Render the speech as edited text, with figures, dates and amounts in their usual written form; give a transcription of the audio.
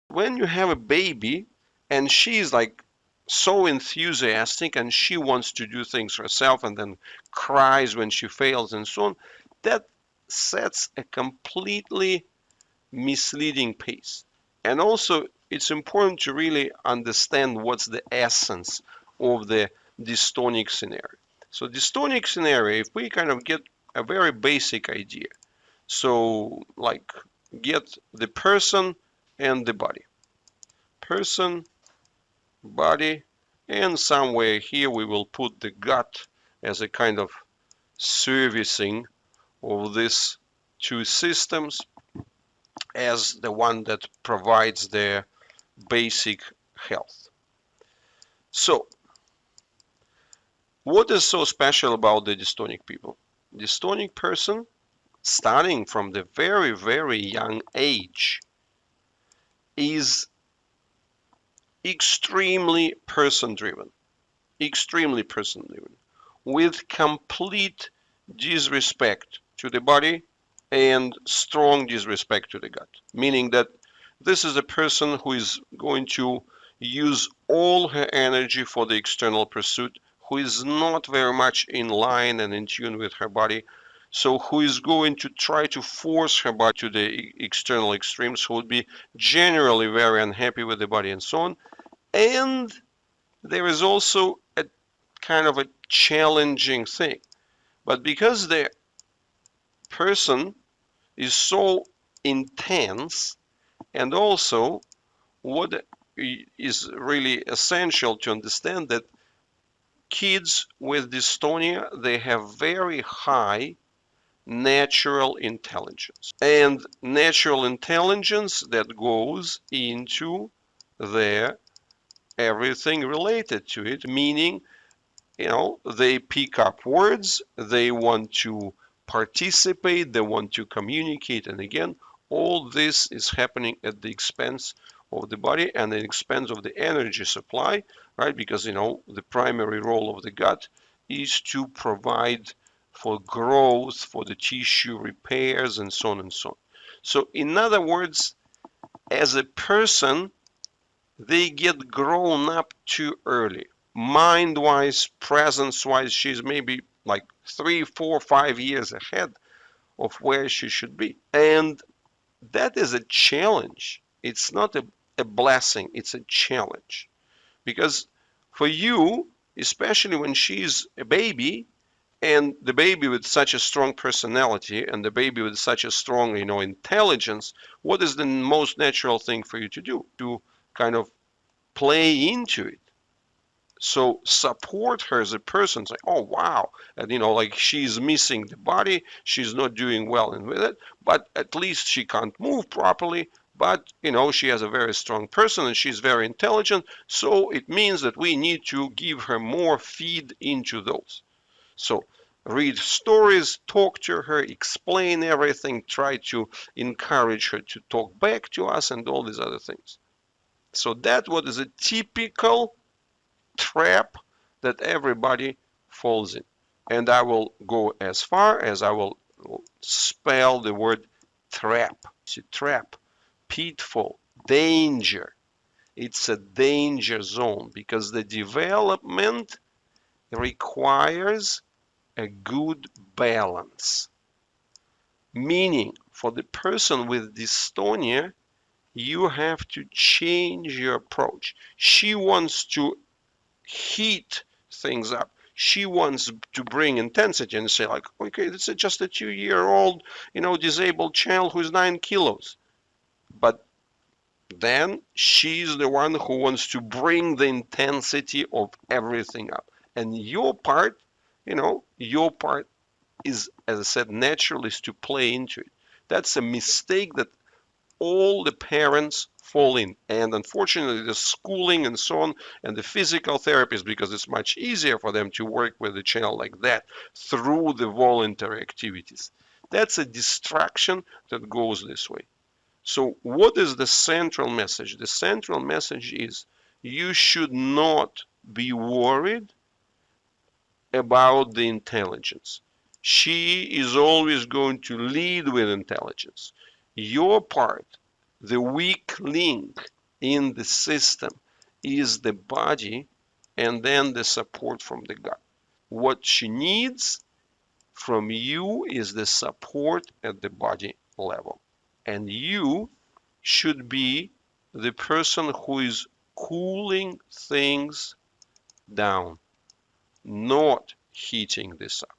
when you have a baby and she's like so enthusiastic and she wants to do things herself and then cries when she fails and so on, that sets a completely misleading pace. And also, it's important to really understand what's the essence of the dystonic scenario. So, dystonic scenario, if we kind of get a very basic idea, so like get the person and the body, person, body, and somewhere here we will put the gut as a kind of servicing of these two systems as the one that provides the basic health. So, what is so special about the dystonic people? Dystonic person, starting from the very, very young age, is extremely person-driven, with complete disrespect to the body and strong disrespect to the gut. Meaning that this is a person who is going to use all her energy for the external pursuit, who is not very much in line and in tune with her body, so who is going to try to force her body to the external extremes, who would be generally very unhappy with the body and so on. And there is also a kind of a challenging thing. But because the person is so intense, and also what is really essential to understand that kids with dystonia, they have very high natural intelligence. And natural intelligence that goes into their everything related to it, meaning, they pick up words, they want to participate, they want to communicate, and again, all this is happening at the expense of the body and the expense of the energy supply, right? Because, the primary role of the gut is to provide for growth, for the tissue repairs, and so on and so on. So, in other words, as a person, they get grown up too early. Mind-wise, presence-wise, she's maybe like 3, 4, 5 years ahead of where she should be. And that is a challenge. It's not a blessing, it's a challenge. Because for you, especially when she's a baby, and the baby with such a strong personality and the baby with such a strong, intelligence, what is the most natural thing for you to do? To kind of play into it. So support her as a person. Say, oh wow, and like she's missing the body, she's not doing well with it, but at least she can't move properly. But she has a very strong person and she's very intelligent. So it means that we need to give her more feed into those. So read stories, talk to her, explain everything, try to encourage her to talk back to us, and all these other things. So that what is a typical trap that everybody falls in. And I will go as far as I will spell the word trap. See, trap, pitfall, danger. It's a danger zone because the development requires a good balance. Meaning, for the person with dystonia, you have to change your approach. She wants to heat things up. She wants to bring intensity and say like, okay, this is just a 2-year-old, disabled child who's 9 kilos. But then she's the one who wants to bring the intensity of everything up. And your part, your part is, as I said, natural is to play into it. That's a mistake that all the parents fall in. And unfortunately, the schooling and so on, and the physical therapists, because it's much easier for them to work with a child like that through the voluntary activities. That's a distraction that goes this way. So what is the central message? The central message is you should not be worried about the intelligence. She is always going to lead with intelligence. Your part, the weak link, in the system is the body and then the support from the gut. What she needs from you is the support at the body level. And you should be the person who is cooling things down, not heating this up.